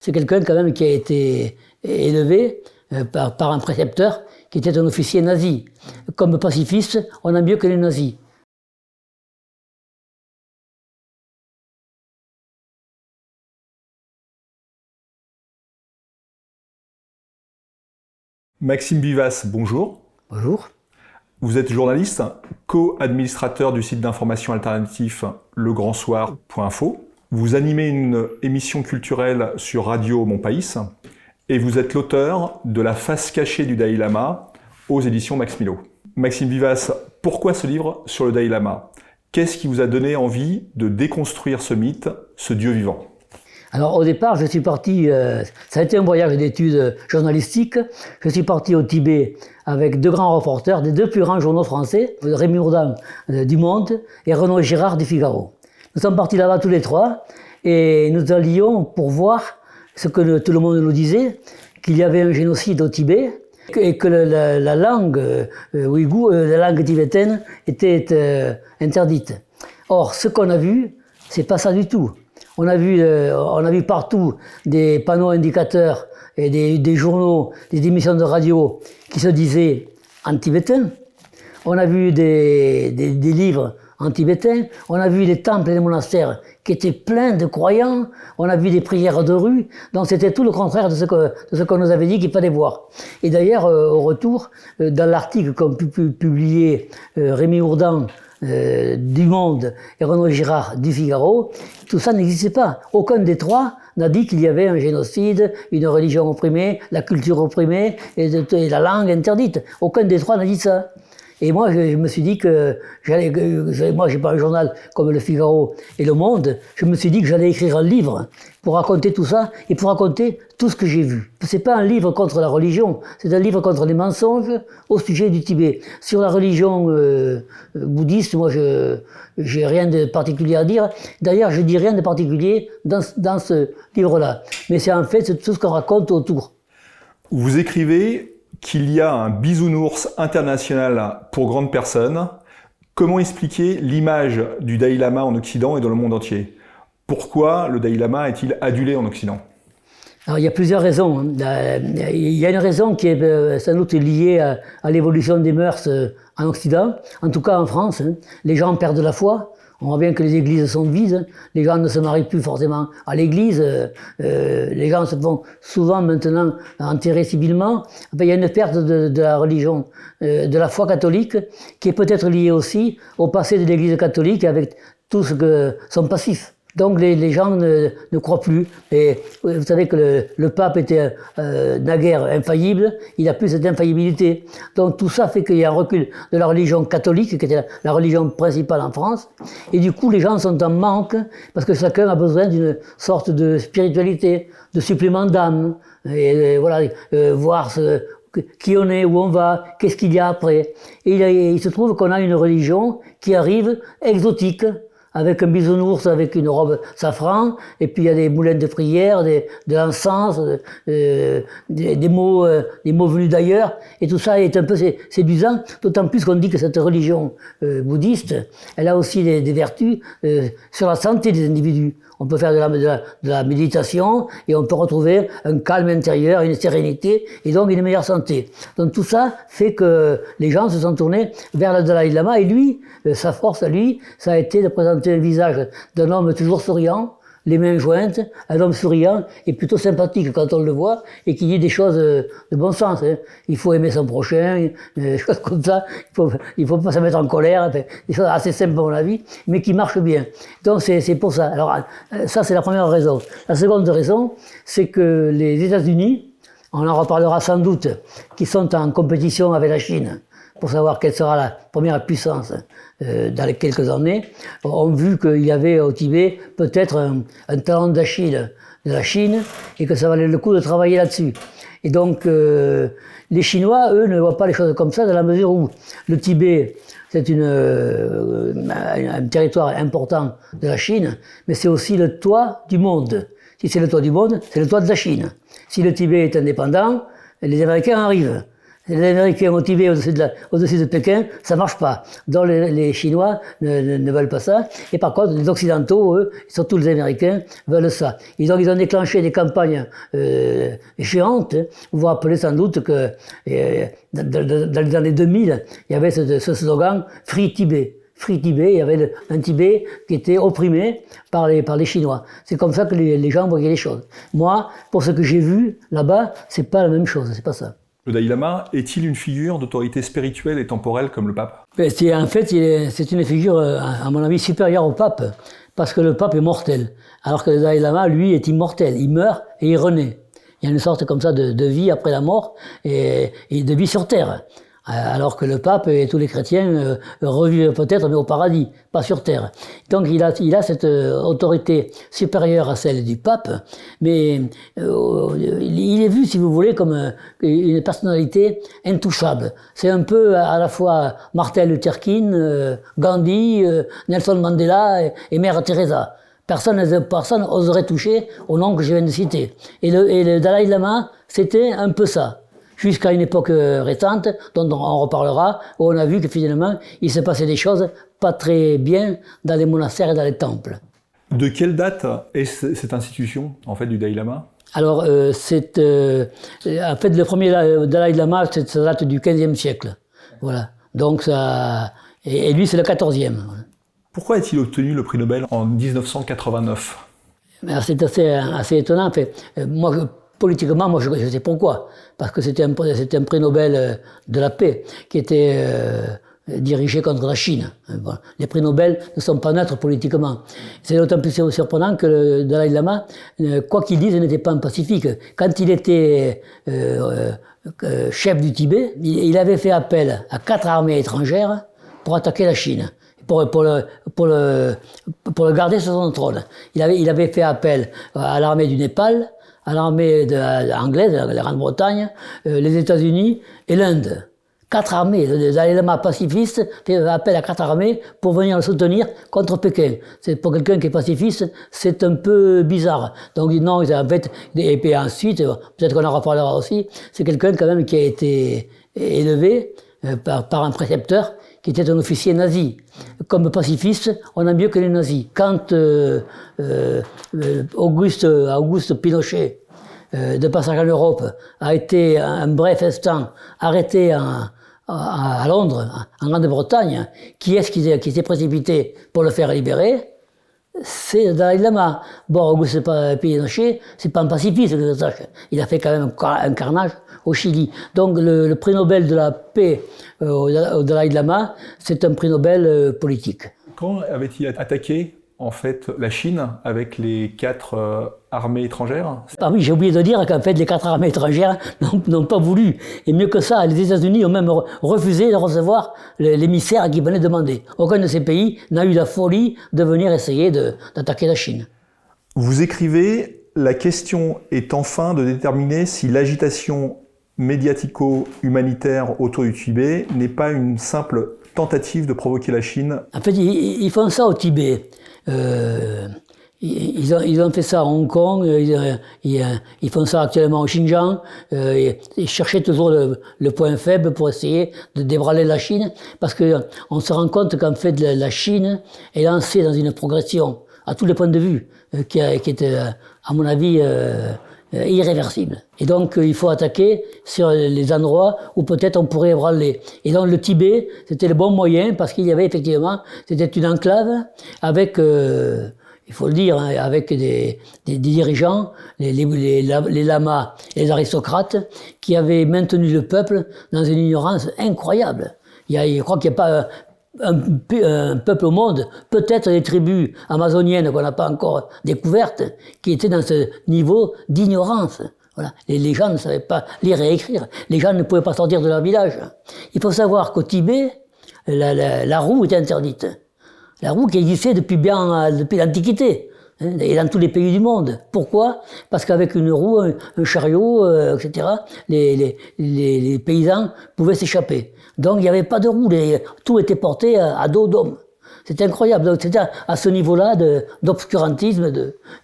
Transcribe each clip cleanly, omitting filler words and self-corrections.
C'est quelqu'un quand même qui a été élevé par un précepteur qui était un officier nazi. Comme pacifiste, on a mieux que les nazis. Maxime Vivas, bonjour. Bonjour. Vous êtes journaliste, co-administrateur du site d'information alternatif legrandsoir.info. Vous animez une émission culturelle sur Radio Mon País et vous êtes l'auteur de La face cachée du Dalai Lama aux éditions Max Milo. Maxime Vivas, pourquoi ce livre sur le Dalai Lama? Qu'est-ce qui vous a donné envie de déconstruire ce mythe, ce Dieu vivant? Alors au départ, je suis parti, ça a été un voyage d'études journalistiques. Je suis parti au Tibet avec deux grands reporters des deux plus grands journaux français, Rémi Ourdan du Monde et Renaud Girard du Figaro. Nous sommes partis là-bas tous les trois et nous allions pour voir ce que tout le monde nous disait, qu'il y avait un génocide au Tibet et que la langue ouïghour, la langue tibétaine était interdite. Or, ce qu'on a vu, c'est pas ça du tout. On a vu partout des panneaux indicateurs et des journaux, des émissions de radio qui se disaient en tibétain. On a vu des livres en tibétain. On a vu les temples et les monastères qui étaient pleins de croyants. On a vu des prières de rue. Donc c'était tout le contraire de ce qu'on nous avait dit qu'il fallait voir. Et d'ailleurs, au retour, dans l'article qu'ont pu publier Rémi Ourdan du Monde et Renaud Girard du Figaro, tout ça n'existait pas. Aucun des trois n'a dit qu'il y avait un génocide, une religion opprimée, la culture opprimée et la langue interdite. Aucun des trois n'a dit ça. Et moi, je me suis dit que moi, j'ai pas un journal comme Le Figaro et Le Monde, je me suis dit que j'allais écrire un livre pour raconter tout ça et pour raconter tout ce que j'ai vu. C'est pas un livre contre la religion, c'est un livre contre les mensonges au sujet du Tibet. Sur la religion bouddhiste, moi, j'ai rien de particulier à dire. D'ailleurs, je dis rien de particulier dans ce livre-là. Mais c'est en fait tout ce qu'on raconte autour. Vous écrivez qu'il y a un bisounours international pour grandes personnes. Comment expliquer l'image du Dalai Lama en Occident et dans le monde entier? Pourquoi le Dalai Lama est-il adulé en Occident? Alors, il y a plusieurs raisons. Il y a une raison qui est sans doute liée à l'évolution des mœurs en Occident, en tout cas en France. Les gens perdent la foi. On voit bien que les églises sont vides, les gens ne se marient plus forcément à l'église, les gens se font souvent maintenant enterrer civilement. Enfin, il y a une perte de la religion, de la foi catholique, qui est peut-être liée aussi au passé de l'église catholique avec tout ce que son passif. Donc les gens ne croient plus. Et vous savez que le pape était naguère infaillible, il n'a plus cette infaillibilité. Donc tout ça fait qu'il y a un recul de la religion catholique, qui était la religion principale en France. Et du coup, les gens sont en manque, parce que chacun a besoin d'une sorte de spiritualité, de supplément d'âme. Et voilà, voir qui on est, où on va, qu'est-ce qu'il y a après. Et il se trouve qu'on a une religion qui arrive exotique, avec un bisounours, avec une robe safran, et puis il y a des moulins de prière, de l'encens, des mots venus d'ailleurs, et tout ça est un peu séduisant, d'autant plus qu'on dit que cette religion bouddhiste, elle a aussi des vertus sur la santé des individus. On peut faire de la méditation et on peut retrouver un calme intérieur, une sérénité et donc une meilleure santé. Donc tout ça fait que les gens se sont tournés vers le Dalai Lama et lui, sa force à lui, ça a été de présenter un visage d'un homme toujours souriant, les mains jointes, un homme souriant et plutôt sympathique quand on le voit et qui dit des choses de bon sens. Il faut aimer son prochain, des choses comme ça. Il faut pas se mettre en colère, des choses assez simples à mon avis, mais qui marchent bien. Donc c'est pour ça. Alors ça c'est la première raison. La seconde raison, c'est que les États-Unis, on en reparlera sans doute, qui sont en compétition avec la Chine, pour savoir quelle sera la première puissance dans les quelques années, ont vu qu'il y avait au Tibet peut-être un talent d'Achille de la Chine et que ça valait le coup de travailler là-dessus. Et donc les Chinois, eux, ne voient pas les choses comme ça dans la mesure où le Tibet, c'est un territoire important de la Chine, mais c'est aussi le toit du monde. Si c'est le toit du monde, c'est le toit de la Chine. Si le Tibet est indépendant, les Américains arrivent. Les Américains au Tibet, au-dessus de Pékin, ça marche pas. Donc les Chinois ne veulent pas ça. Et par contre, les Occidentaux, eux, surtout les Américains, veulent ça. Ils ont déclenché des campagnes géantes. Vous vous rappelez sans doute que dans les années 2000, il y avait ce slogan « Free Tibet ». Free Tibet, il y avait un Tibet qui était opprimé par les Chinois. C'est comme ça que les gens voyaient les choses. Moi, pour ce que j'ai vu là-bas, c'est pas la même chose, c'est pas ça. Le Dalai Lama est-il une figure d'autorité spirituelle et temporelle comme le pape? En fait, c'est une figure, à mon avis, supérieure au pape, parce que le pape est mortel, alors que le Dalai Lama, lui, est immortel. Il meurt et il renaît. Il y a une sorte comme ça de vie après la mort et de vie sur terre. Alors que le pape et tous les chrétiens revivent peut-être, mais au paradis, pas sur terre. Donc il a cette autorité supérieure à celle du pape, mais il est vu, si vous voulez, comme une personnalité intouchable. C'est un peu à la fois Martin Luther King, Gandhi, Nelson Mandela et Mère Teresa. Personne n'oserait toucher au nom que je viens de citer. Et le Dalai Lama, c'était un peu ça. Jusqu'à une époque récente, dont on reparlera, où on a vu que finalement, il se passait des choses pas très bien dans les monastères et dans les temples. De quelle date est cette institution, en fait, du Dalai Lama? Alors, en fait, le premier Dalai Lama, ça date du XVe siècle. Voilà. Donc, ça... Et lui, c'est le XIVe. Pourquoi a-t-il obtenu le prix Nobel en 1989? C'est assez étonnant. En fait, politiquement, moi, je sais pourquoi. Parce que c'était un prix Nobel de la paix qui était dirigé contre la Chine. Bon. Les prix Nobel ne sont pas neutres politiquement. C'est d'autant plus surprenant que le Dalai Lama, quoi qu'il dise, n'était pas un pacifique. Quand il était chef du Tibet, il avait fait appel à 4 armées étrangères pour attaquer la Chine. Pour le garder sur son trône. Il avait fait appel à l'armée du Népal, à l'armée anglaise, la Grande-Bretagne, les États-Unis et l'Inde. 4 armées. Le Dalai Lama pacifiste fait appel à 4 armées pour venir le soutenir contre Pékin. Pour quelqu'un qui est pacifiste, c'est un peu bizarre. Donc non, en fait, et puis ensuite, peut-être qu'on en reparlera aussi, c'est quelqu'un quand même qui a été élevé par un précepteur qui était un officier nazi. Comme pacifiste, on a mieux que les nazis. Quand Auguste Pinochet, de passage en Europe, a été un bref instant arrêté à Londres, en Grande-Bretagne, qui est-ce qui s'est précipité pour le faire libérer? C'est le Dalai Lama. Bon, Auguste Pinochet, c'est pas un pacifiste, que je sache. Il a fait quand même un carnage au Chili. Donc le prix Nobel de la paix au Dalai Lama, c'est un prix Nobel politique. Quand avait-il attaqué en fait la Chine avec les 4 armées étrangères? Ah oui, j'ai oublié de dire qu'en fait les 4 armées étrangères n'ont pas voulu. Et mieux que ça, les États-Unis ont même refusé de recevoir l'émissaire qui venait demander. Aucun de ces pays n'a eu la folie de venir essayer d'attaquer la Chine. Vous écrivez « La question est enfin de déterminer si l'agitation médiatico-humanitaire autour du Tibet n'est pas une simple tentative de provoquer la Chine ». En fait, ils font ça au Tibet. Ils ont fait ça à Hong Kong, ils font ça actuellement au Xinjiang. Ils cherchaient toujours le point faible pour essayer de débraler la Chine, parce qu'on se rend compte qu'en fait la Chine est lancée dans une progression à tous les points de vue qui est, à mon avis, irréversible. Et donc il faut attaquer sur les endroits où peut-être on pourrait ébranler. Et donc le Tibet, c'était le bon moyen, parce qu'il y avait effectivement, c'était une enclave avec, il faut le dire, hein, avec des dirigeants, les lamas et les aristocrates, qui avaient maintenu le peuple dans une ignorance incroyable. Je crois qu'il n'y a pas un peuple au monde, peut-être les tribus amazoniennes qu'on n'a pas encore découvertes, qui étaient dans ce niveau d'ignorance. Voilà. Les gens ne savaient pas lire et écrire. Les gens ne pouvaient pas sortir de leur village. Il faut savoir qu'au Tibet, la roue était interdite. La roue qui existait depuis l'Antiquité, hein, et dans tous les pays du monde. Pourquoi? Parce qu'avec une roue, un chariot, etc., les paysans pouvaient s'échapper. Donc il n'y avait pas de roue, tout était porté à dos d'homme. C'est incroyable. Donc c'était à ce niveau-là d'obscurantisme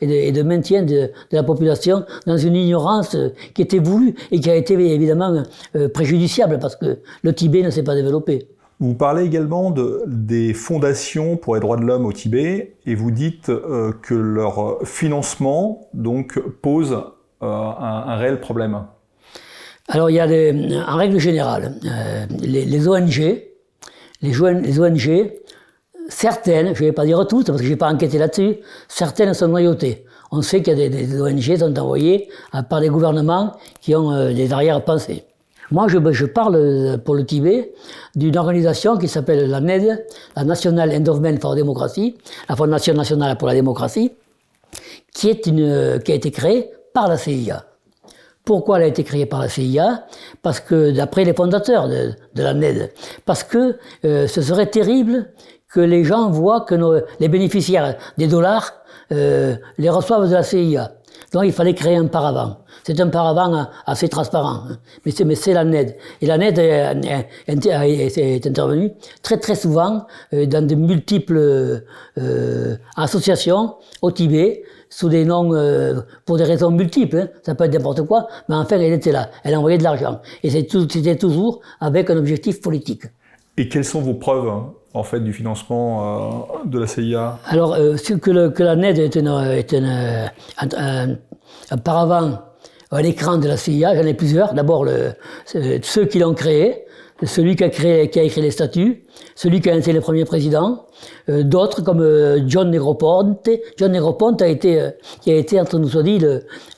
et de maintien de la population dans une ignorance qui était voulue et qui a été évidemment préjudiciable parce que le Tibet ne s'est pas développé. Vous parlez également des fondations pour les droits de l'homme au Tibet et vous dites que leur financement donc, pose un réel problème. Alors il y a en règle générale, les ONG, les ONG, certaines, je ne vais pas dire toutes parce que je n'ai pas enquêté là-dessus, certaines sont noyautées. On sait qu'il y a des ONG qui sont envoyées par des gouvernements qui ont des arrière-pensées. Moi, je parle pour le Tibet d'une organisation qui s'appelle la NED, la National Endowment for Democracy, la Fondation nationale pour la démocratie, qui a été créée par la CIA. Pourquoi elle a été créée par la CIA? Parce que, d'après les fondateurs de la NED, parce que ce serait terrible que les gens voient que les bénéficiaires des dollars les reçoivent de la CIA. Donc il fallait créer un paravent. C'est un paravent assez transparent, mais c'est la NED. Et la NED est intervenue très très souvent dans de multiples associations au Tibet, sous des noms, pour des raisons multiples, ça peut être n'importe quoi, mais enfin elle était là, elle envoyait de l'argent. Et c'était toujours avec un objectif politique. Et quelles sont vos preuves en fait du financement de la CIA? Alors que la NED est un paravent, un écran de la CIA, j'en ai plusieurs. D'abord ceux qui l'ont créé, celui qui a écrit les statuts, celui qui a été le premier président, d'autres comme John Negroponte. John Negroponte qui a été, entre nous soit dit,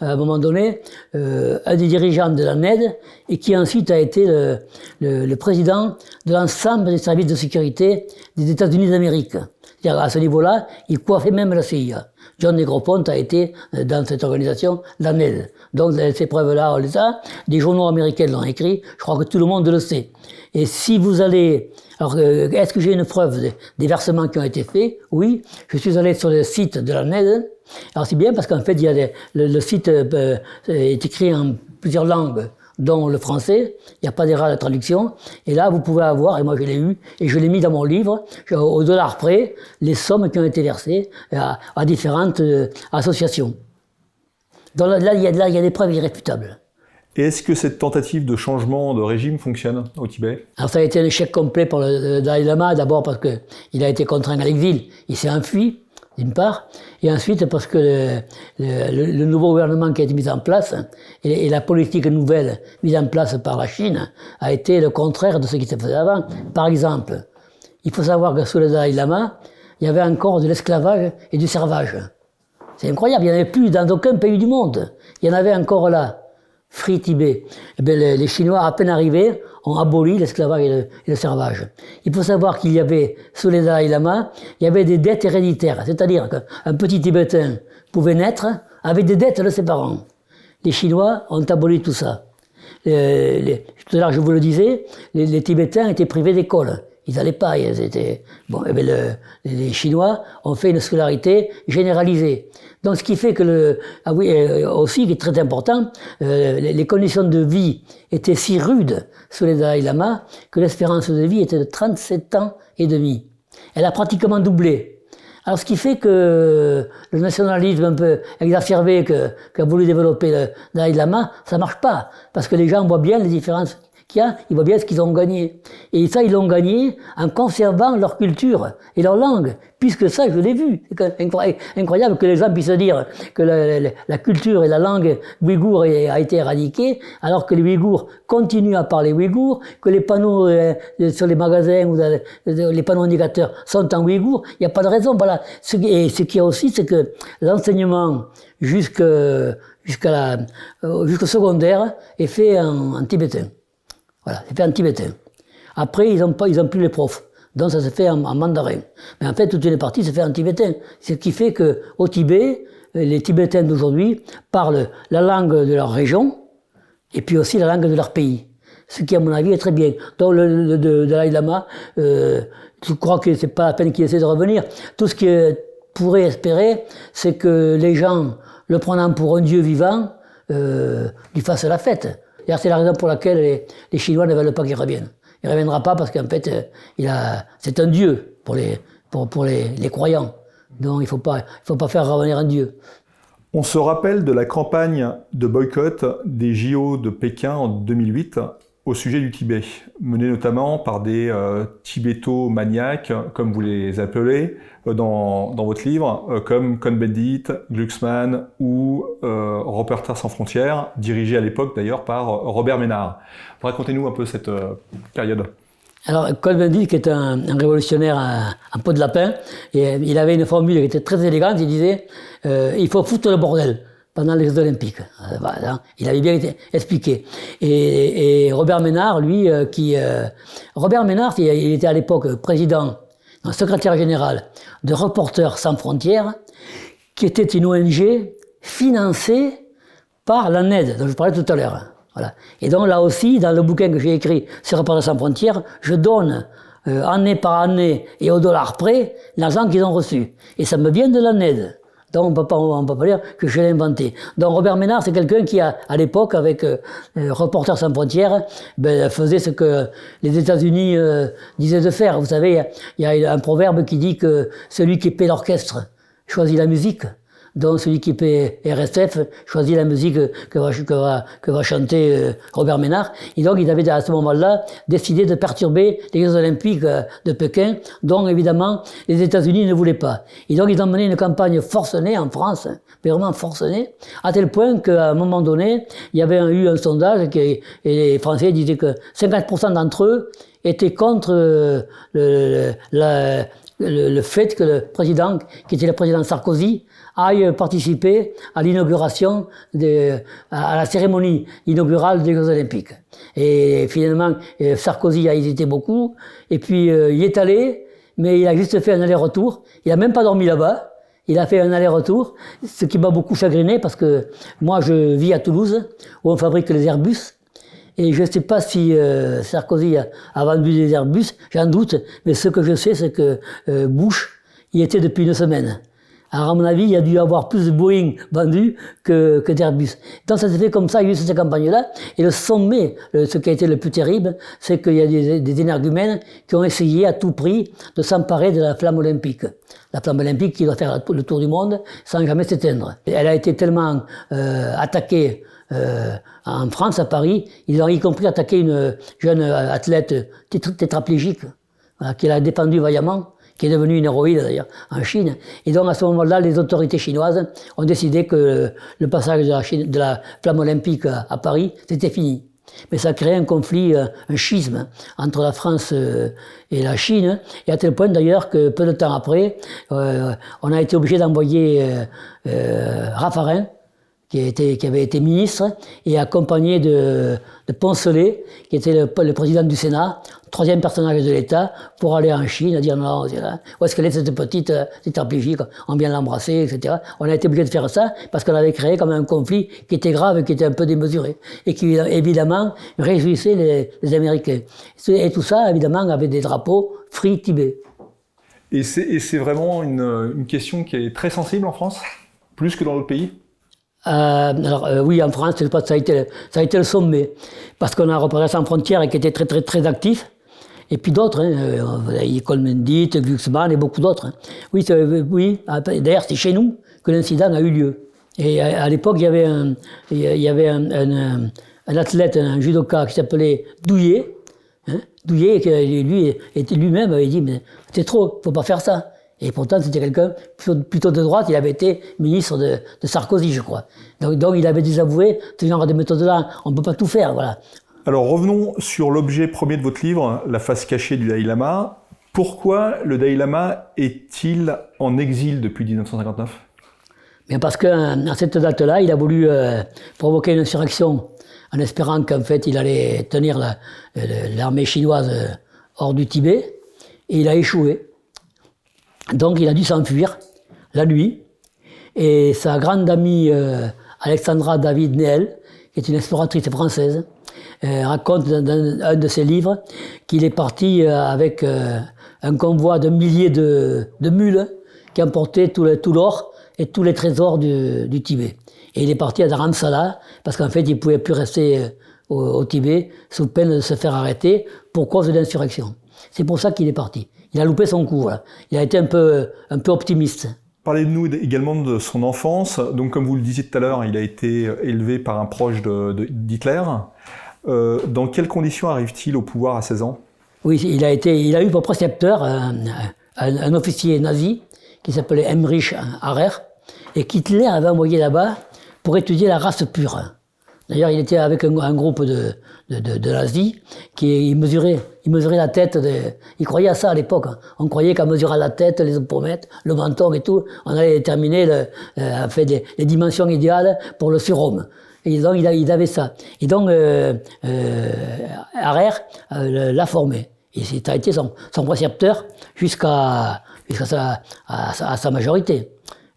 à un moment donné, un des dirigeants de la NED et qui ensuite a été le président de l'ensemble des services de sécurité des États-Unis d'Amérique. C'est-à-dire à ce niveau-là, il coiffait même la CIA. John Negroponte a été dans cette organisation, la NED. Donc ces preuves-là, on les a. Des journaux américains l'ont écrit, je crois que tout le monde le sait. Et si vous allez... Alors, est-ce que j'ai une preuve des versements qui ont été faits? Oui, je suis allé sur le site de la NED. Alors c'est bien parce qu'en fait, il y a le site est écrit en plusieurs langues, dont le français, il n'y a pas d'erreur de traduction. Et là, vous pouvez avoir, et moi je l'ai eu, et je l'ai mis dans mon livre, au dollar près, les sommes qui ont été versées à différentes associations. Donc là, il y a des preuves irréfutables. Et est-ce que cette tentative de changement de régime fonctionne au Tibet? Alors ça a été un échec complet pour le Dalai Lama, d'abord parce qu'il a été contraint à l'exil, il s'est enfui, d'une part, et ensuite parce que le nouveau gouvernement qui a été mis en place et la politique nouvelle mise en place par la Chine a été le contraire de ce qui se faisait avant. Par exemple, il faut savoir que sous le Dalai Lama, il y avait encore de l'esclavage et du servage. C'est incroyable, il n'y en avait plus dans aucun pays du monde. Il y en avait encore là. Free Tibet. Eh bien, les Chinois, à peine arrivés, ont aboli l'esclavage et le servage. Il faut savoir qu'il y avait, sous les Dalai Lama, il y avait des dettes héréditaires. C'est-à-dire qu'un petit Tibétain pouvait naître avec des dettes de ses parents. Les Chinois ont aboli tout ça. Tout à l'heure, je vous le disais, les Tibétains étaient privés d'école. Ils n'allaient pas, ils étaient... Bon, eh bien, les Chinois ont fait une scolarité généralisée. Donc, ce qui fait que aussi, qui est très important, les conditions de vie étaient si rudes sous les Dalai Lama que l'espérance de vie était de 37 ans et demi. Elle a pratiquement doublé. Alors, ce qui fait que le nationalisme un peu exacerbé qu'a voulu développer le Dalai Lama, ça marche pas. Parce que les gens voient bien les différences qu'il y a, ils voient bien ce qu'ils ont gagné. Et ça, ils l'ont gagné en conservant leur culture et leur langue. Puisque ça, je l'ai vu. C'est incroyable que les gens puissent dire que la culture et la langue ouïghour a été éradiquée, alors que les Ouïghours continuent à parler ouïghour, que les panneaux sur les magasins ou les panneaux indicateurs sont en ouïghour. Il n'y a pas de raison. Voilà. Et ce qu'il y a aussi, c'est que l'enseignement jusqu'au secondaire est fait en tibétain. Voilà, c'est fait en tibétain. Après, ils ont plus les profs. Donc ça se fait en mandarin. Mais en fait, toute une partie se fait en tibétain. Ce qui fait qu'au Tibet, les Tibétains d'aujourd'hui parlent la langue de leur région et puis aussi la langue de leur pays. Ce qui, à mon avis, est très bien. Donc le Dalai Lama, je crois que c'est pas la peine qu'il essaie de revenir. Tout ce qu'il pourrait espérer, c'est que les gens, le prenant pour un dieu vivant, lui fassent la fête. C'est la raison pour laquelle les Chinois ne veulent pas qu'il revienne. Il ne reviendra pas parce qu'en fait, c'est un dieu pour pour les croyants. Donc il faut pas faire revenir un Dieu. On se rappelle de la campagne de boycott des JO de Pékin en 2008 au sujet du Tibet, menée notamment par des tibéto-maniaques, comme vous les appelez dans votre livre, comme Cohn-Bendit, Glucksmann ou Reporters sans frontières, dirigé à l'époque d'ailleurs par Robert Ménard. Racontez-nous un peu cette période. Alors, Cohn-Bendit, qui est un révolutionnaire en peau de lapin, et il avait une formule qui était très élégante, il disait « il faut foutre le bordel » pendant les Jeux Olympiques. Voilà, il avait bien été expliqué. Et Robert Ménard, lui, Robert Ménard, il était à l'époque président, secrétaire général de Reporters sans frontières, qui était une ONG financée par la NED, dont je parlais tout à l'heure. Voilà. Et donc là aussi, dans le bouquin que j'ai écrit sur Reporters sans frontières, je donne année par année et au dollar près l'argent qu'ils ont reçu. Et ça me vient de la NED. Donc on peut pas dire que je l'ai inventé. Donc Robert Ménard, c'est quelqu'un qui à l'époque, avec Reporters sans frontières, faisait ce que les États-Unis disaient de faire. Vous savez, il y a un proverbe qui dit que celui qui paie l'orchestre choisit la musique. Donc celui qui paie RSF choisit la musique que va chanter Robert Ménard. Et donc il avait à ce moment-là décidé de perturber les Jeux Olympiques de Pékin, dont évidemment les États-Unis ne voulaient pas. Et donc ils ont mené une campagne forcenée en France, vraiment forcenée, à tel point qu'à un moment donné, il y avait eu un sondage et les Français disaient que 50% d'entre eux étaient contre le fait que le président, qui était le président Sarkozy, aille participer à l'inauguration, à la cérémonie inaugurale des Jeux Olympiques. Et finalement, Sarkozy a hésité beaucoup, et puis il est allé, mais il a juste fait un aller-retour. Il a même pas dormi là-bas. Il a fait un aller-retour, ce qui m'a beaucoup chagriné, parce que moi je vis à Toulouse, où on fabrique les Airbus. Et je ne sais pas si Sarkozy a vendu des Airbus, j'en doute, mais ce que je sais, c'est que Bush y était depuis 1 semaine. Alors à mon avis, il y a dû y avoir plus de Boeing vendus que d'Airbus. Donc ça s'est fait comme ça, il y a eu cette campagne-là. Et le sommet, ce qui a été le plus terrible, c'est qu'il y a des énergumènes qui ont essayé à tout prix de s'emparer de la flamme olympique. La flamme olympique qui doit faire le tour du monde sans jamais s'éteindre. Elle a été tellement attaquée en France, à Paris, ils ont y compris attaqué une jeune athlète tétraplégique, voilà, qui l'a défendue vaillamment, qui est devenue une héroïne d'ailleurs en Chine. Et donc à ce moment-là, les autorités chinoises ont décidé que le passage de la flamme olympique à Paris, c'était fini. Mais ça a créé un conflit, un schisme entre la France et la Chine, et à tel point d'ailleurs que peu de temps après, on a été obligé d'envoyer Raffarin, qui avait été ministre, et accompagné de Poncelet, qui était le président du Sénat, 3e personnage de l'État, pour aller en Chine, à dire non, où est-ce qu'elle est cette petite tétraplégique, on vient l'embrasser, etc. On a été obligé de faire ça, parce qu'on avait créé comme un conflit qui était grave, qui était un peu démesuré, et qui évidemment réjouissait les Américains. Et tout ça, évidemment, avec des drapeaux Free Tibet. Et c'est vraiment une question qui est très sensible en France, plus que dans d'autres pays? Oui, en France, ça a été le sommet, parce qu'on a Reporters sans frontières qui était très très très actif, et puis d'autres, Cohn-Bendit, Glucksmann et beaucoup d'autres. Hein. Oui, d'ailleurs c'est chez nous que l'incident a eu lieu. Et à l'époque, il y avait un athlète, un judoka qui s'appelait Douillet, hein, Douillet, qui lui-même avait dit mais c'est trop, faut pas faire ça. Et pourtant, c'était quelqu'un plutôt de droite, il avait été ministre de Sarkozy, je crois. Donc il avait désavoué ce genre de méthode-là. On ne peut pas tout faire, voilà. Alors revenons sur l'objet premier de votre livre, la face cachée du Dalai Lama. Pourquoi le Dalai Lama est-il en exil depuis 1959 ? Bien parce qu'à cette date-là, il a voulu provoquer une insurrection en espérant qu'en fait, il allait tenir l'armée chinoise hors du Tibet. Et il a échoué. Donc il a dû s'enfuir la nuit, et sa grande amie Alexandra David Néel, qui est une exploratrice française, raconte dans un de ses livres qu'il est parti avec un convoi de milliers de mules qui emportaient tout l'or et tous les trésors du Tibet. Et il est parti à Dharamsala parce qu'en fait il ne pouvait plus rester au Tibet sous peine de se faire arrêter pour cause d'insurrection. C'est pour ça qu'il est parti. Il a loupé son coup, voilà. Il a été un peu optimiste. Parlez-nous également de son enfance. Donc, comme vous le disiez tout à l'heure, il a été élevé par un proche d'Hitler. Dans quelles conditions arrive-t-il au pouvoir à 16 ans? Oui, il a eu pour précepteur un officier nazi qui s'appelait Heinrich Harrer et qu'Hitler avait envoyé là-bas pour étudier la race pure. D'ailleurs, il était avec un groupe de nazis qui mesurait la tête. Ils croyaient à ça à l'époque. Hein. On croyait qu'en mesurant la tête, les pommettes, le menton et tout, on allait déterminer les dimensions idéales pour le surhomme. Et donc, il avait ça. Et donc, Harrer l'a formé. Et ça a été son précepteur jusqu'à sa majorité.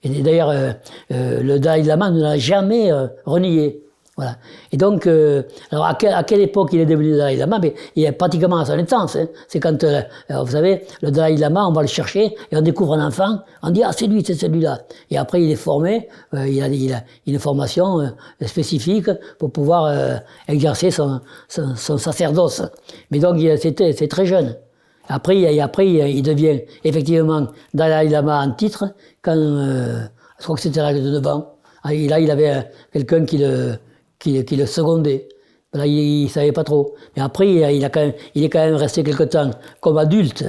Et d'ailleurs, le Dalai Lama ne l'a jamais renié. Voilà. Et donc, alors à quelle époque il est devenu Dalai Lama? Mais il est pratiquement à son naissance. Hein. C'est quand, vous savez, le Dalai Lama, on va le chercher et on découvre un enfant, on dit ah c'est lui, c'est celui-là. Et après il est formé, il a une formation spécifique pour pouvoir exercer son sacerdoce. Mais donc c'est très jeune. Après il devient effectivement Dalai Lama en titre quand je crois que c'était à l'âge de 9 ans. Et là il avait quelqu'un qui le secondait. Là, il savait pas trop. Mais après, il est quand même resté quelque temps comme adulte,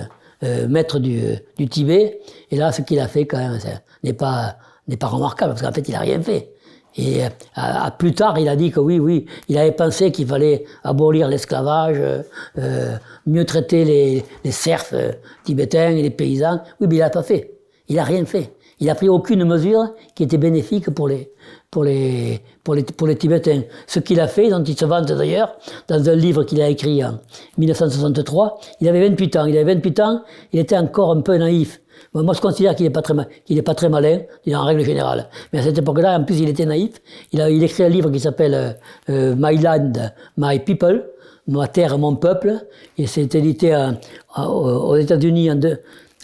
maître du Tibet. Et là, ce qu'il a fait, quand même, n'est pas remarquable, parce qu'en fait, il a rien fait. Et plus tard, il a dit que oui, il avait pensé qu'il fallait abolir l'esclavage, mieux traiter les serfs tibétains et les paysans. Oui, mais il l'a pas fait. Il a rien fait. Il a pris aucune mesure qui était bénéfique pour les Tibétains. Ce qu'il a fait, dont il se vante d'ailleurs, dans un livre qu'il a écrit en 1963, il avait 28 ans. Il était encore un peu naïf. Moi, je considère qu'il est pas très malin, en règle générale. Mais à cette époque-là, en plus, il était naïf. Il écrit un livre qui s'appelle My Land, My People, Ma terre, mon peuple. Et c'est édité aux États-Unis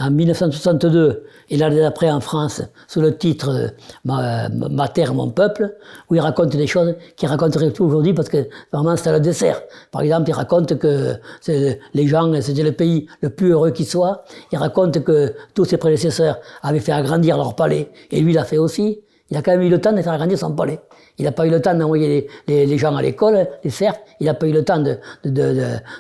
en 1962, et l'année d'après en France, sous le titre Ma terre, mon peuple, où il raconte des choses qu'il raconterait tout aujourd'hui parce que vraiment c'est le dessert. Par exemple, il raconte que les gens, c'était le pays le plus heureux qui soit. Il raconte que tous ses prédécesseurs avaient fait agrandir leur palais, et lui il l'a fait aussi. Il a quand même eu le temps de faire agrandir son palais. Il n'a pas eu le temps d'envoyer les gens à l'école, les serfs. Il n'a pas eu le temps de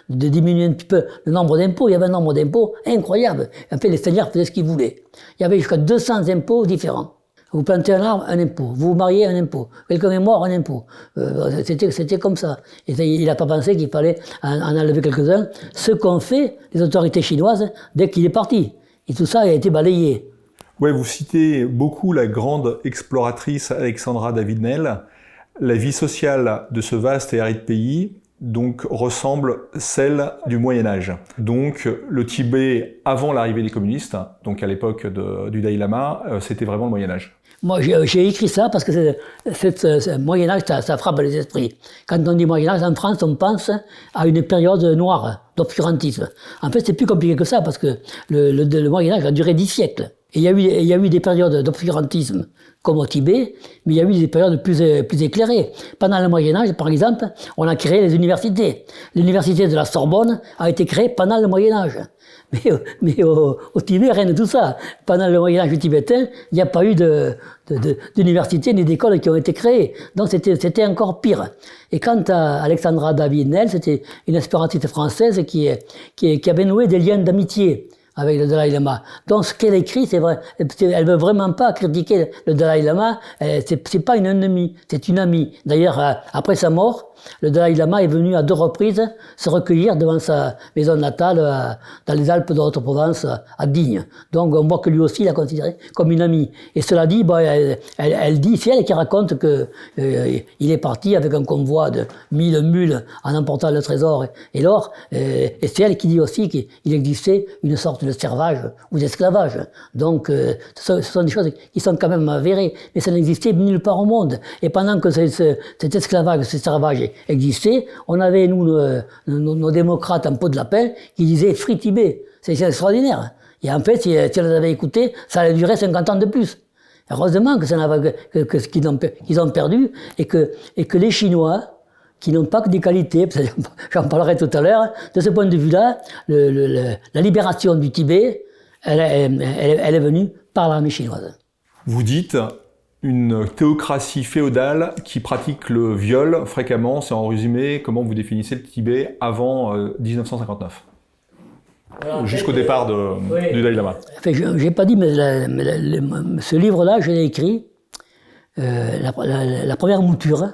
diminuer un petit peu le nombre d'impôts. Il y avait un nombre d'impôts incroyable. En fait, les seigneurs faisaient ce qu'ils voulaient. Il y avait jusqu'à 200 impôts différents. Vous plantez un arbre, un impôt. Vous vous mariez, un impôt. Quelqu'un est mort, un impôt. C'était comme ça. Et il n'a pas pensé qu'il fallait en enlever quelques-uns. Ce qu'ont fait les autorités chinoises dès qu'il est parti. Et tout ça a été balayé. Ouais, vous citez beaucoup la grande exploratrice Alexandra David-Néel. La vie sociale de ce vaste et aride pays donc ressemble celle du Moyen-Âge. Donc le Tibet avant l'arrivée des communistes, donc à l'époque du Dalai Lama, c'était vraiment le Moyen-Âge. Moi, j'ai écrit ça parce que ce Moyen-Âge, ça frappe les esprits. Quand on dit Moyen-Âge, en France, on pense à une période noire d'obscurantisme. En fait, c'est plus compliqué que ça parce que le Moyen-Âge a duré 10 siècles. Et il y a eu des périodes d'obscurantisme comme au Tibet, mais il y a eu des périodes plus éclairées. Pendant le Moyen-Âge, par exemple, on a créé les universités. L'université de la Sorbonne a été créée pendant le Moyen-Âge. Mais au Tibet, rien de tout ça. Pendant le Moyen-Âge tibétain, il n'y a pas eu d'université ni d'école qui ont été créées. Donc c'était encore pire. Et quant à Alexandra David-Néel, c'était une espérantiste française qui avait noué des liens d'amitié avec le Dalai Lama. Donc ce qu'elle écrit, c'est vrai, elle veut vraiment pas critiquer le Dalai Lama, c'est pas une ennemie, c'est une amie. D'ailleurs, après sa mort, le Dalai Lama est venu à 2 reprises se recueillir devant sa maison natale dans les Alpes de Haute-Provence, à Digne. Donc on voit que lui aussi l'a considéré comme une amie. Et cela dit, elle dit, c'est elle qui raconte que il est parti avec un convoi de 1000 mules en emportant le trésor et l'or. Et c'est elle qui dit aussi qu'il existait une sorte de servage ou d'esclavage. Donc ce sont des choses qui sont quand même avérées, mais ça n'existait nulle part au monde. Et pendant que cet esclavage, ce servage existait, on avait, nos démocrates en peau de lapin qui disaient « Free Tibet ». C'est extraordinaire. Et en fait, si on les avait écoutés, ça allait durer 50 ans de plus. Heureusement que qu'ils ont perdu et que les Chinois, qui n'ont pas que des qualités, j'en parlerai tout à l'heure. De ce point de vue-là, la libération du Tibet, elle est venue par l'armée chinoise. Vous dites une théocratie féodale qui pratique le viol fréquemment. C'est en résumé comment vous définissez le Tibet avant 1959, jusqu'au départ du Dalai Lama. Enfin, je n'ai pas dit, mais ce livre-là, je l'ai écrit, la première mouture,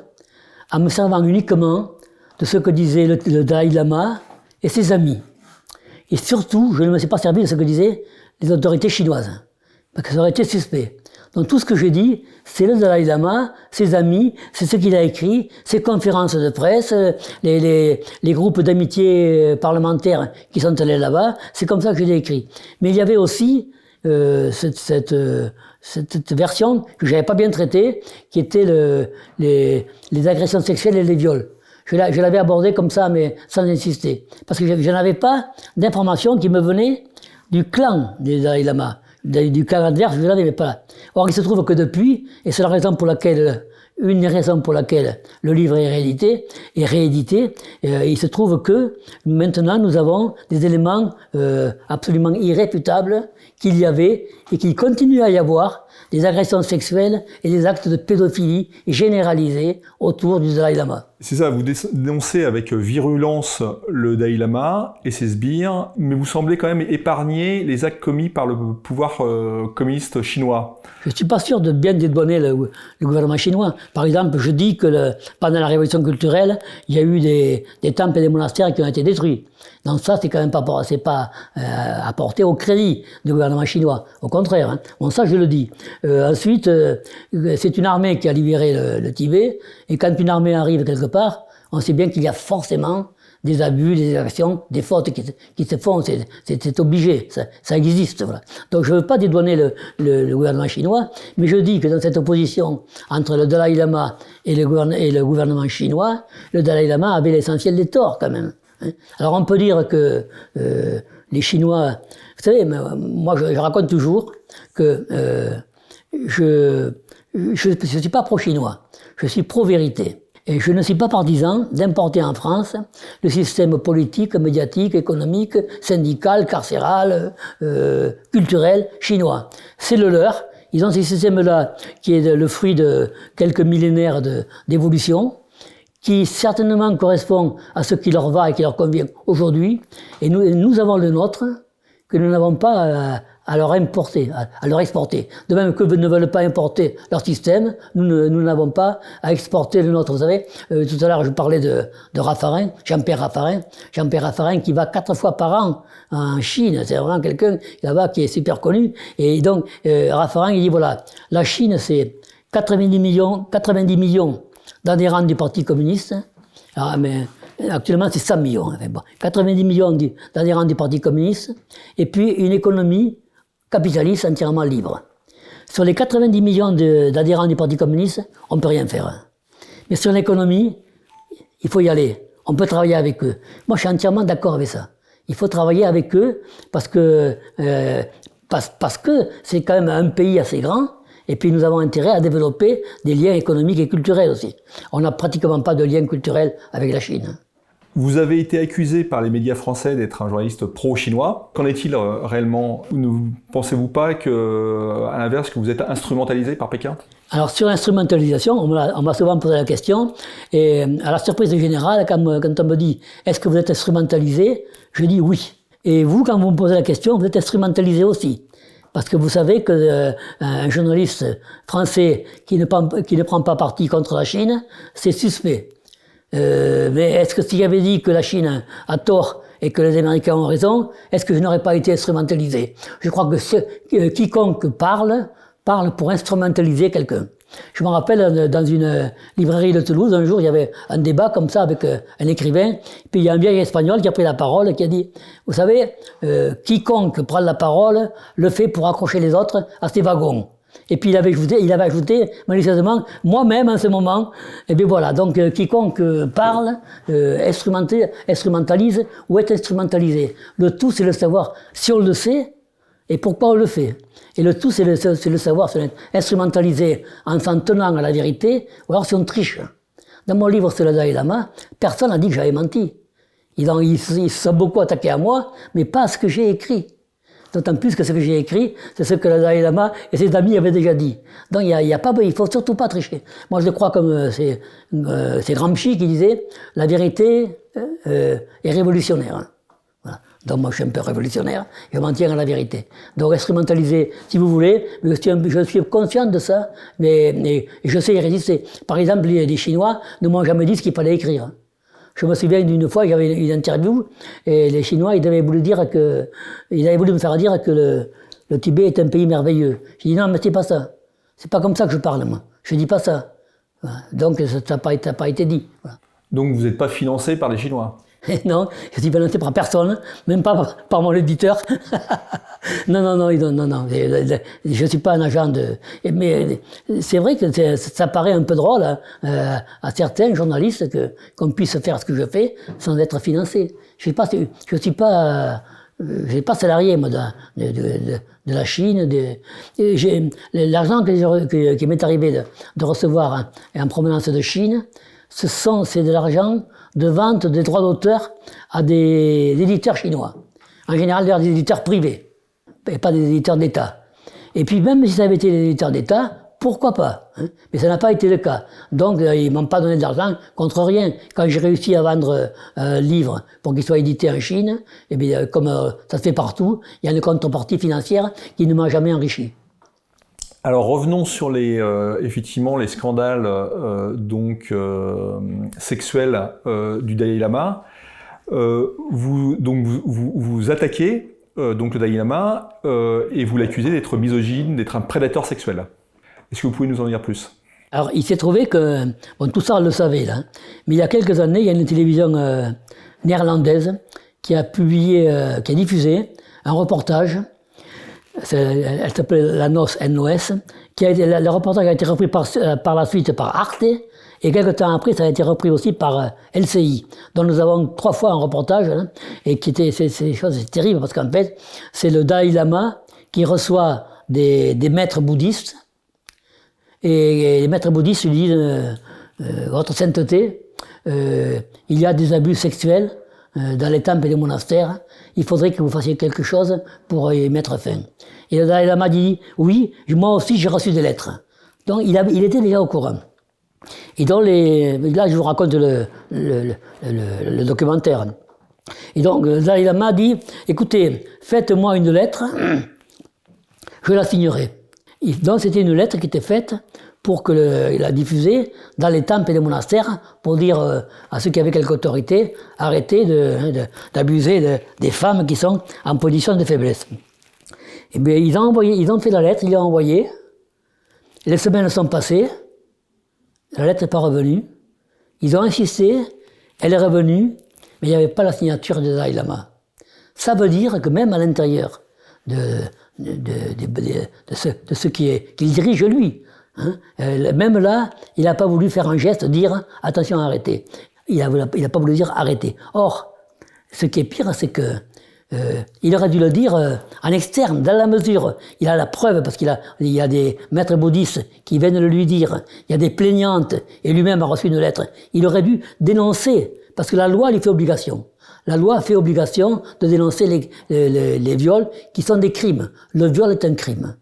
en me servant uniquement de ce que disait le Dalai Lama et ses amis. Et surtout, je ne me suis pas servi de ce que disaient les autorités chinoises, parce que ça aurait été suspect. Donc tout ce que j'ai dit, c'est le Dalai Lama, ses amis, c'est ce qu'il a écrit, ses conférences de presse, les groupes d'amitié parlementaires qui sont allés là-bas, c'est comme ça que je l'ai écrit. Mais il y avait aussi cette version que j'avais pas bien traitée, qui était les agressions sexuelles et les viols. Je l'avais abordé comme ça, mais sans insister. Parce que je n'avais pas d'informations qui me venaient du clan des Dalai Lama. Du clan adverse, je l'avais pas. Or, il se trouve que depuis, et c'est une des raisons pour laquelle le livre est réédité, il se trouve que maintenant nous avons des éléments absolument irréfutables qu'il y avait et qu'il continue à y avoir, des agressions sexuelles et des actes de pédophilie généralisés autour du Dalai Lama. C'est ça, vous dénoncez avec virulence le Dalai Lama et ses sbires, mais vous semblez quand même épargner les actes commis par le pouvoir communiste chinois. Je ne suis pas sûr de bien dédouaner le gouvernement chinois. Par exemple, je dis que pendant la révolution culturelle, il y a eu des temples et des monastères qui ont été détruits. Donc ça, c'est quand même pas apporté au crédit du gouvernement chinois. Au contraire, hein. Bon, ça, je le dis. Ensuite, c'est une armée qui a libéré le Tibet, et quand une armée arrive quelque part, on sait bien qu'il y a forcément des abus, des actions, des fautes qui se font, c'est obligé, ça existe. Voilà. Donc je ne veux pas dédouaner le gouvernement chinois, mais je dis que dans cette opposition entre le Dalai Lama et le gouvernement chinois, le Dalai Lama avait l'essentiel des torts quand même. Hein. Alors on peut dire que les Chinois, vous savez, moi je raconte toujours que je suis pas pro-chinois, je suis pro-vérité. Et je ne suis pas partisan d'importer en France le système politique, médiatique, économique, syndical, carcéral, culturel chinois. C'est le leur. Ils ont ce système-là qui est le fruit de quelques millénaires d'évolution, qui certainement correspond à ce qui leur va et qui leur convient aujourd'hui. Et nous avons le nôtre, que nous n'avons pas à leur importer, à leur exporter. De même que ne veulent pas importer leur système, nous n'avons pas à exporter le nôtre. Vous savez, tout à l'heure je parlais de Raffarin, Jean-Pierre Raffarin qui va 4 fois par an en Chine. C'est vraiment quelqu'un là-bas qui est super connu. Et donc Raffarin il dit voilà, la Chine c'est 90 millions d'adhérents du Parti communiste. Alors, mais actuellement, c'est 100 millions. Enfin, bon, 90 millions d'adhérents du Parti communiste, et puis une économie capitaliste entièrement libre. Sur les 90 millions d'adhérents du Parti communiste, on ne peut rien faire. Mais sur l'économie, il faut y aller. On peut travailler avec eux. Moi, je suis entièrement d'accord avec ça. Il faut travailler avec eux parce que c'est quand même un pays assez grand. Et puis nous avons intérêt à développer des liens économiques et culturels aussi. On n'a pratiquement pas de liens culturels avec la Chine. Vous avez été accusé par les médias français d'être un journaliste pro-chinois. Qu'en est-il réellement? Ne pensez-vous pas à l'inverse, que vous êtes instrumentalisé par Pékin? Alors sur l'instrumentalisation, on m'a souvent posé la question, et à la surprise générale, quand on me dit « Est-ce que vous êtes instrumentalisé ?» Je dis « Oui ». Et vous, quand vous me posez la question, vous êtes instrumentalisé aussi. Parce que vous savez qu'un journaliste français qui ne prend pas parti contre la Chine, c'est suspect. Mais est-ce que si j'avais dit que la Chine a tort et que les Américains ont raison, est-ce que je n'aurais pas été instrumentalisé? Je crois que quiconque parle pour instrumentaliser quelqu'un. Je me rappelle, dans une librairie de Toulouse, un jour, il y avait un débat comme ça avec un écrivain, puis il y a un vieil espagnol qui a pris la parole et qui a dit « Vous savez, quiconque prend la parole le fait pour accrocher les autres à ses wagons. » Et puis il avait ajouté malicieusement « Moi-même, en ce moment. » Et bien voilà, donc quiconque parle, instrumentalise ou est instrumentalisé. Le tout, c'est le savoir si on le sait et pourquoi on le fait. Et le tout, c'est le savoir, c'est instrumentaliser en s'en tenant à la vérité, ou alors si on triche. Dans mon livre sur le Dalai Lama, personne n'a dit que j'avais menti. Ils se sont beaucoup attaqués à moi, mais pas à ce que j'ai écrit. D'autant plus que ce que j'ai écrit, c'est ce que le Dalai Lama et ses amis avaient déjà dit. Donc il faut surtout pas tricher. Moi je le crois comme c'est Gramsci qui disait, la vérité est révolutionnaire. Voilà. Donc moi je suis un peu révolutionnaire, je m'en tiens à la vérité. Donc instrumentaliser si vous voulez, mais je suis conscient de ça, mais je sais y résister. Par exemple, les Chinois ne m'ont jamais dit ce qu'il fallait écrire. Je me souviens d'une fois, j'avais une interview, et les Chinois, ils avaient voulu me faire dire que le Tibet est un pays merveilleux. J'ai dit non, mais c'est pas ça. C'est pas comme ça que je parle, moi. Je dis pas ça. Voilà. Donc, ça n'a pas été dit. Voilà. Donc, vous n'êtes pas financé par les Chinois? Non, je suis financé par personne, même pas par mon éditeur. Non. Je ne suis pas un agent de... Mais c'est vrai que ça paraît un peu drôle à certains journalistes qu'on puisse faire ce que je fais sans être financé. Je suis pas salarié moi, de la Chine. L'argent qui m'est arrivé de recevoir en provenance de Chine, c'est de l'argent de vente des droits d'auteur à des éditeurs chinois. En général, des éditeurs privés, et pas des éditeurs d'État. Et puis même si ça avait été des éditeurs d'État, pourquoi pas, hein. Mais ça n'a pas été le cas. Donc ils m'ont pas donné d'argent contre rien. Quand j'ai réussi à vendre un livre pour qu'il soit édité en Chine, et bien comme ça se fait partout, il y a une contrepartie financière qui ne m'a jamais enrichi. Alors revenons sur effectivement les scandales sexuels du Dalai Lama. Vous attaquez donc le Dalai Lama et vous l'accusez d'être misogyne, d'être un prédateur sexuel. Est-ce que vous pouvez nous en dire plus? Alors il s'est trouvé que, bon tout ça on le savait là, mais il y a quelques années il y a une télévision néerlandaise qui a diffusé un reportage. Elle s'appelait La Noce, NOS, le reportage a été repris par la suite par Arte, et quelques temps après, ça a été repris aussi par LCI, dont nous avons 3 fois un reportage, hein, et c'est terrible, parce qu'en fait, c'est le Dalai Lama qui reçoit des maîtres bouddhistes, et les maîtres bouddhistes lui disent votre sainteté, il y a des abus sexuels dans les temples et les monastères, il faudrait que vous fassiez quelque chose pour y mettre fin. Et le Dalai Lama dit, oui, moi aussi j'ai reçu des lettres. Donc il était déjà au courant. Et donc là je vous raconte le documentaire. Et donc le Dalai Lama dit, écoutez, faites-moi une lettre, je la signerai. Et donc c'était une lettre qui était faite pour la diffuser dans les temples et les monastères, pour dire à ceux qui avaient quelque autorité, arrêtez d'abuser des femmes qui sont en position de faiblesse. Et bien ils ont fait la lettre, ils l'ont envoyée, les semaines sont passées, la lettre n'est pas revenue, ils ont insisté, elle est revenue, mais il n'y avait pas la signature de Dalai Lama. Ça veut dire que même à l'intérieur de ce qu'il dirige lui, hein, même là, il n'a pas voulu faire un geste, dire attention, arrêtez. Il n'a pas voulu dire arrêtez. Or, ce qui est pire, c'est que il aurait dû le dire en externe, dans la mesure. Il a la preuve, parce qu'il y a des maîtres bouddhistes qui viennent le lui dire. Il y a des plaignantes, et lui-même a reçu une lettre. Il aurait dû dénoncer, parce que la loi lui fait obligation. La loi fait obligation de dénoncer les viols qui sont des crimes. Le viol est un crime.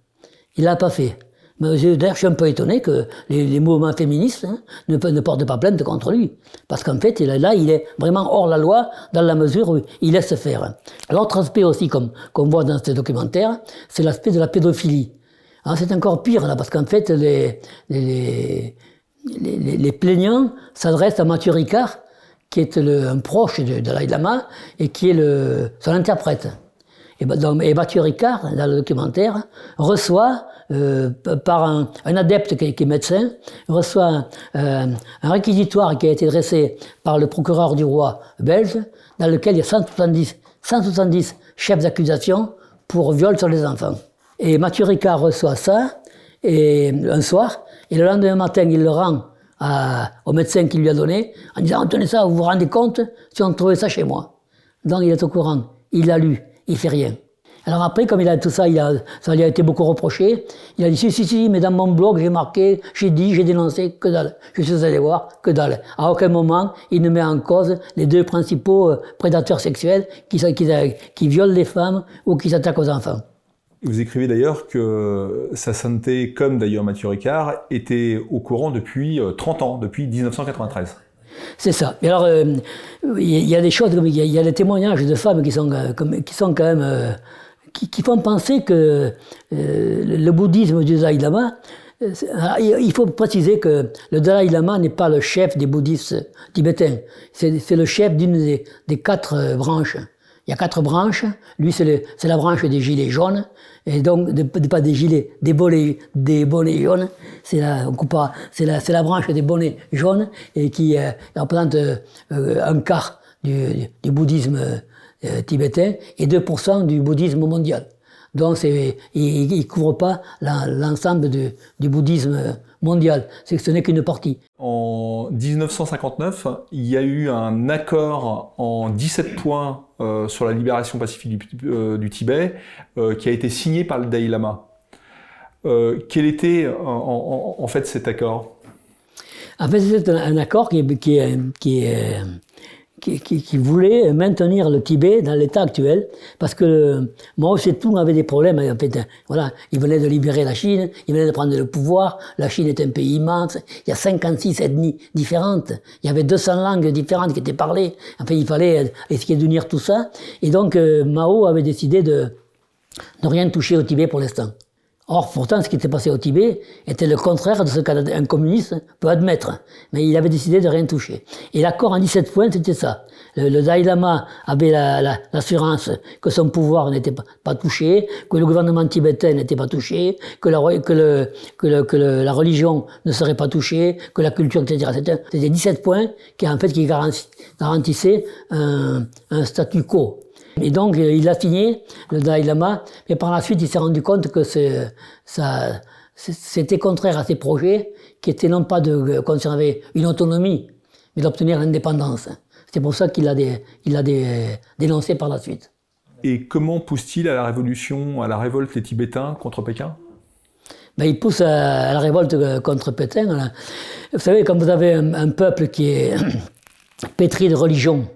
Il l'a pas fait. D'ailleurs, je suis un peu étonné que les mouvements féministes ne portent pas plainte contre lui. Parce qu'en fait, il est vraiment hors la loi dans la mesure où il laisse faire. L'autre aspect aussi, qu'on voit dans ce documentaire, c'est l'aspect de la pédophilie. Alors, c'est encore pire, là, parce qu'en fait, les plaignants s'adressent à Mathieu Ricard, qui est un proche de Dalai Lama, et qui est son interprète. Et Mathieu Ricard, dans le documentaire, reçoit, par un adepte qui est médecin, reçoit un réquisitoire qui a été dressé par le procureur du roi belge, dans lequel il y a 170 chefs d'accusation pour viol sur les enfants. Et Mathieu Ricard reçoit ça, un soir, et le lendemain matin, il le rend au médecin qui lui a donné, en disant « Tenez ça, vous vous rendez compte si on trouvait ça chez moi ?» Donc il est au courant, il l'a lu. Il fait rien. Alors après, comme il a tout ça, ça lui a été beaucoup reproché. Il a dit si, mais dans mon blog, j'ai marqué, j'ai dit, j'ai dénoncé, que dalle. Je suis allé voir, que dalle. À aucun moment, il ne met en cause les deux principaux prédateurs sexuels qui violent les femmes ou qui s'attaquent aux enfants. Vous écrivez d'ailleurs que sa sainteté, comme d'ailleurs Mathieu Ricard, était au courant depuis 30 ans, depuis 1993. C'est ça. Et alors, il y a des choses, il y a des témoignages de femmes qui sont quand même, qui font penser que le bouddhisme du Dalai Lama, il faut préciser que le Dalai Lama n'est pas le chef des bouddhistes tibétains. C'est le chef d'une des 4 branches. Il y a 4 branches. Lui, c'est la branche des gilets jaunes. Et donc, pas des gilets, des bonnets jaunes. C'est la branche des bonnets jaunes et qui représente un quart du bouddhisme tibétain et 2% du bouddhisme mondial. Donc, il ne couvre pas l'ensemble du bouddhisme mondial. Ce n'est qu'une partie. En 1959, il y a eu un accord en 17 points sur la libération pacifique du Tibet qui a été signé par le Dalai Lama. Quel était en fait cet accord? En fait, c'est un accord qui voulait maintenir le Tibet dans l'état actuel, parce que Mao Tse-tung avait des problèmes. En fait, voilà, il venait de libérer la Chine, il venait de prendre le pouvoir. La Chine est un pays immense. Il y a 56 ethnies différentes. Il y avait 200 langues différentes qui étaient parlées. Enfin, il fallait essayer d'unir tout ça. Et donc, Mao avait décidé de rien toucher au Tibet pour l'instant. Or, pourtant, ce qui était passé au Tibet était le contraire de ce qu'un communiste peut admettre. Mais il avait décidé de rien toucher. Et l'accord en 17 points, c'était ça. Le Dalai Lama avait l'assurance que son pouvoir n'était pas touché, que le gouvernement tibétain n'était pas touché, que la religion ne serait pas touchée, que la culture, etc. C'était 17 points qui garantissaient un statu quo. Et donc, il a signé, le Dalai Lama, mais par la suite, il s'est rendu compte que c'était contraire à ses projets, qui étaient non pas de conserver une autonomie, mais d'obtenir l'indépendance. C'est pour ça qu'il l'a dénoncé par la suite. Et comment pousse-t-il à la révolte des Tibétains contre Pékin? Il pousse à la révolte contre Pékin. Vous savez, quand vous avez un peuple qui est pétri de religion,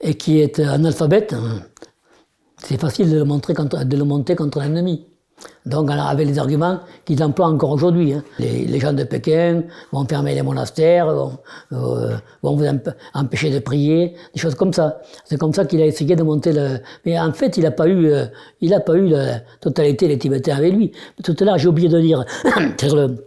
et qui est analphabète, c'est facile de le monter contre l'ennemi. Donc, avec les arguments qu'ils emploient encore aujourd'hui. Les gens de Pékin vont fermer les monastères, vont vous empêcher de prier, des choses comme ça. C'est comme ça qu'il a essayé de monter Mais en fait, il n'a pas eu la totalité des Tibétains avec lui. Tout à l'heure, j'ai oublié de dire, sur le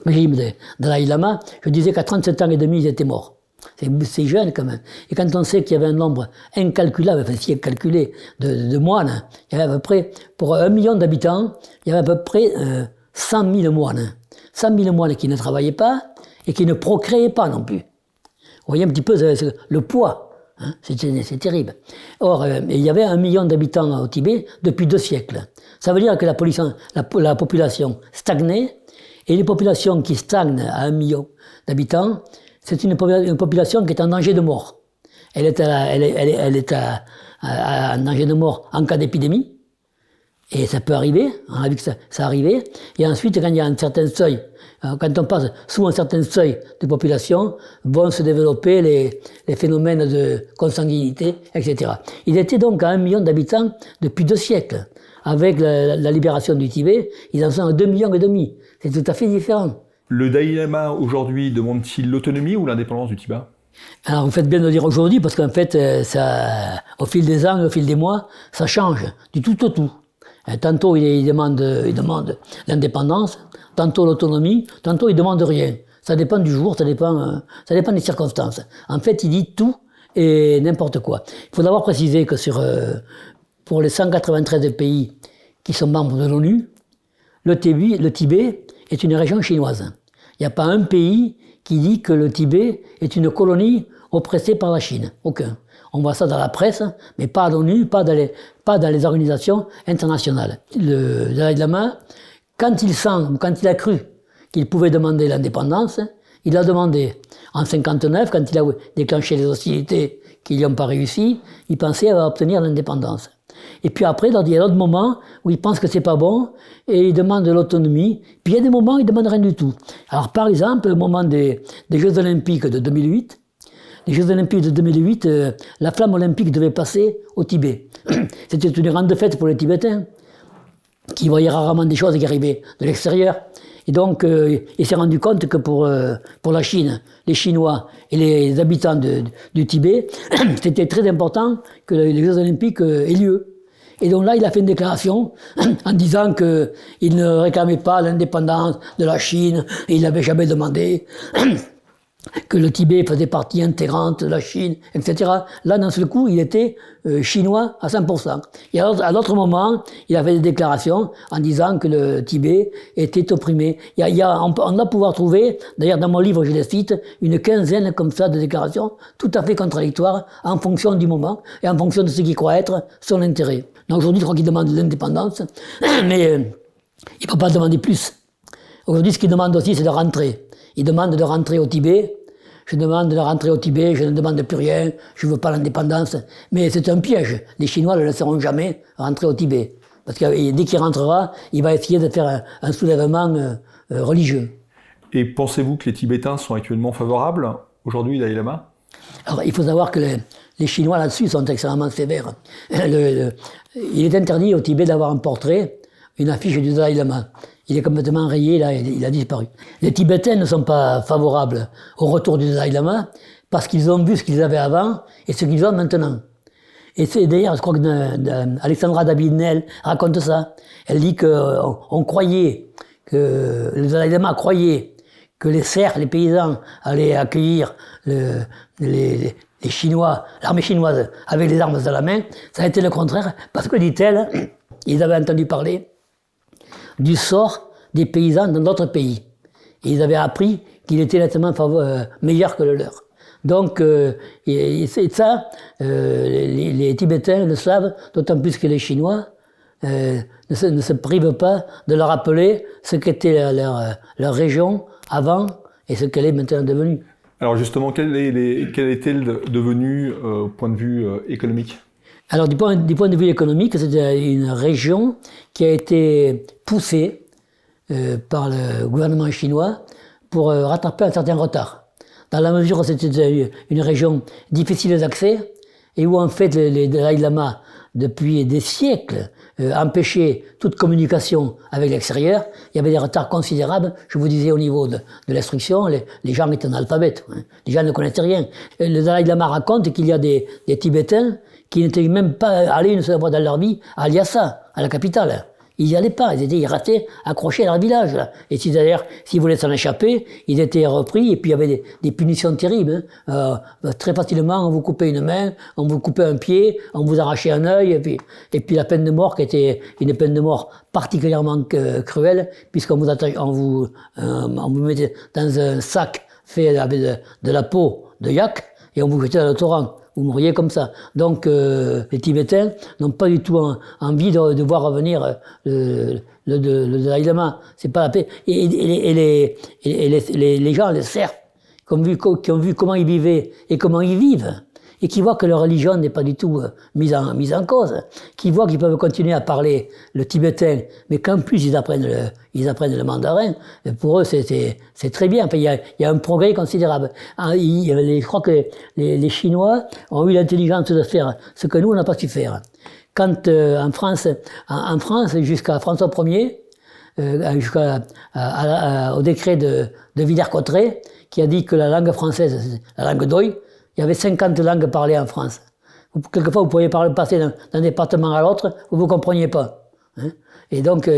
régime de Dalai Lama, je disais qu'à 37 ans et demi, ils étaient morts. C'est jeune quand même. Et quand on sait qu'il y avait un nombre incalculable, enfin si calculé, de moines, il y avait à peu près, pour 1 million d'habitants, il y avait à peu près 100 000 moines. 100 000 moines qui ne travaillaient pas et qui ne procréaient pas non plus. Vous voyez un petit peu le poids. C'est terrible. Or, il y avait 1 million d'habitants au Tibet depuis 2 siècles. Ça veut dire que la population stagnait, et les populations qui stagnent à 1 million d'habitants, c'est une population qui est en danger de mort. Elle est en danger de mort en cas d'épidémie, et ça peut arriver, on a vu que ça arrivait, et ensuite quand il y a un certain seuil, quand on passe sous un certain seuil de population, vont se développer les phénomènes de consanguinité, etc. Il était donc à 1 million d'habitants depuis 2 siècles. Avec la libération du Tibet, ils en sont à 2,5 millions. C'est tout à fait différent. Le Dalai Lama, aujourd'hui, demande-t-il l'autonomie ou l'indépendance du Tibet? Alors, vous faites bien de le dire aujourd'hui, parce qu'en fait, au fil des ans, au fil des mois, ça change du tout au tout. Tantôt, il demande l'indépendance, tantôt l'autonomie, tantôt il demande rien. Ça dépend du jour, ça dépend des circonstances. En fait, il dit tout et n'importe quoi. Il faut d'abord préciser que pour les 193 pays qui sont membres de l'ONU, le Tibet est une région chinoise. Il n'y a pas un pays qui dit que le Tibet est une colonie oppressée par la Chine. Aucun. On voit ça dans la presse, mais pas à l'ONU, pas dans les organisations internationales. Le Dalai Lama, quand il a cru qu'il pouvait demander l'indépendance, il l'a demandé. En 1959, quand il a déclenché les hostilités qui n'y ont pas réussi, il pensait à obtenir l'indépendance. Et puis après, il y a d'autres moments où ils pensent que c'est pas bon et ils demandent de l'autonomie. Puis il y a des moments où ils demandent rien du tout. Alors par exemple, au moment des Jeux Olympiques de 2008, les Jeux Olympiques de 2008, la flamme olympique devait passer au Tibet. C'était une grande fête pour les Tibétains, qui voyaient rarement des choses qui arrivaient de l'extérieur. Et donc, il s'est rendu compte que pour la Chine, les Chinois et les habitants du Tibet, c'était très important que les Jeux Olympiques aient lieu. Et donc là, il a fait une déclaration en disant qu'il ne réclamait pas l'indépendance de la Chine, et il n'avait jamais demandé que le Tibet faisait partie intégrante de la Chine, etc. Là, d'un seul coup, il était chinois à 100%. Et à d'autres moments, il a fait des déclarations en disant que le Tibet était opprimé. On doit pouvoir trouver, d'ailleurs dans mon livre je les cite, une quinzaine comme ça de déclarations tout à fait contradictoires en fonction du moment et en fonction de ce qu'il croit être son intérêt. Donc aujourd'hui, je crois qu'il demande l'indépendance, mais il ne peut pas demander plus. Aujourd'hui, ce qu'il demande aussi, c'est de rentrer. Il demande de rentrer au Tibet. Je demande de rentrer au Tibet, je ne demande plus rien, je ne veux pas l'indépendance. Mais c'est un piège. Les Chinois ne le laisseront jamais rentrer au Tibet. Parce que dès qu'il rentrera, il va essayer de faire un soulèvement religieux. Et pensez-vous que les Tibétains sont actuellement favorables aujourd'hui, Dalai Lama? Alors, il faut savoir que les Chinois là-dessus sont extrêmement sévères. Il est interdit au Tibet d'avoir un portrait, une affiche du Dalai Lama. Il est complètement rayé, là, il a disparu. Les Tibétains ne sont pas favorables au retour du Dalai Lama parce qu'ils ont vu ce qu'ils avaient avant et ce qu'ils ont maintenant. Et c'est d'ailleurs, je crois que Alexandra David-Nel raconte ça. Elle dit qu'on croyait, que le Dalai Lama croyait que les serfs, les paysans, allaient accueillir les Chinois, l'armée chinoise avec les armes dans la main. Ça a été le contraire parce que, dit-elle, ils avaient entendu parler du sort des paysans dans d'autres pays. Et ils avaient appris qu'il était nettement meilleur que le leur. Donc, c'est ça, les Tibétains le savent, d'autant plus que les Chinois ne se privent pas de leur rappeler ce qu'était leur région avant et ce qu'elle est maintenant devenue. Alors justement, quelle est-elle devenue au point de vue économique ? Alors du point de vue économique, c'est une région qui a été poussée par le gouvernement chinois pour rattraper un certain retard. Dans la mesure où c'était une région difficile d'accès et où en fait les Dalai Lama, depuis des siècles, empêchaient toute communication avec l'extérieur. Il y avait des retards considérables, je vous disais, au niveau de l'instruction. Les gens étaient analphabètes, hein. Les gens ne connaissaient rien. Le Dalai Lama raconte qu'il y a des Tibétains qui n'étaient même pas allés une seule fois dans leur vie à Lhasa, à la capitale. Ils n'y allaient pas, ils restaient accrochés à leur village. Là. Et d'ailleurs, s'ils voulaient s'en échapper, ils étaient repris, et puis il y avait des punitions terribles. Hein. Très facilement, on vous coupait une main, on vous coupait un pied, on vous arrachait un œil, et puis la peine de mort qui était une peine de mort particulièrement cruelle, puisqu'on vous mettait dans un sac fait avec de la peau de yak, et on vous jetait dans le torrent. Vous mourriez comme ça. Donc les Tibétains n'ont pas du tout envie de voir revenir le Dalai Lama. C'est pas la paix. Et les gens, les serfs, qui ont vu comment ils vivaient et comment ils vivent, et qui voient que leur religion n'est pas du tout mise en cause, qui voient qu'ils peuvent continuer à parler le tibétain, mais qu'en plus ils apprennent le mandarin, pour eux c'est très bien. Enfin, il y a un progrès considérable. Je crois que les Chinois ont eu l'intelligence de faire ce que nous on n'a pas su faire. Quand en France, jusqu'à François Ier, au décret de Villers-Cotterêts, qui a dit que la langue française, c'est la langue d'Oï, il y avait 50 langues parlées en France. Quelquefois, vous pouviez passer d'un département à l'autre, vous ne compreniez pas. Hein. Et donc,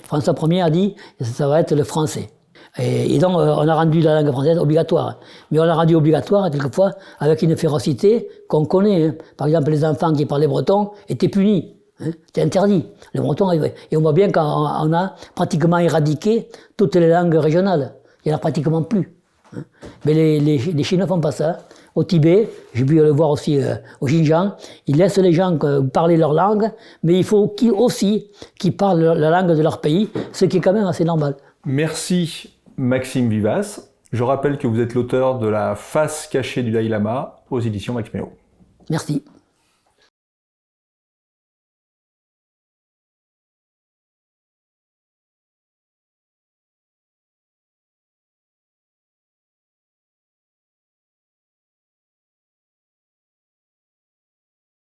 François Ier a dit que ça va être le français. Et donc, on a rendu la langue française obligatoire. Mais on l'a rendu obligatoire, quelquefois, avec une férocité qu'on connaît. Hein. Par exemple, les enfants qui parlaient breton étaient punis. Hein. C'était interdit. Le breton, et on voit bien qu'on a pratiquement éradiqué toutes les langues régionales. Il n'y en a pratiquement plus. Mais les Chinois font pas ça. Au Tibet, j'ai pu le voir aussi au Xinjiang, ils laissent les gens parler leur langue, mais il faut aussi qu'ils parlent la langue de leur pays, ce qui est quand même assez normal. Merci Maxime Vivas. Je rappelle que vous êtes l'auteur de La face cachée du Dalai Lama aux éditions Maxméo. Merci.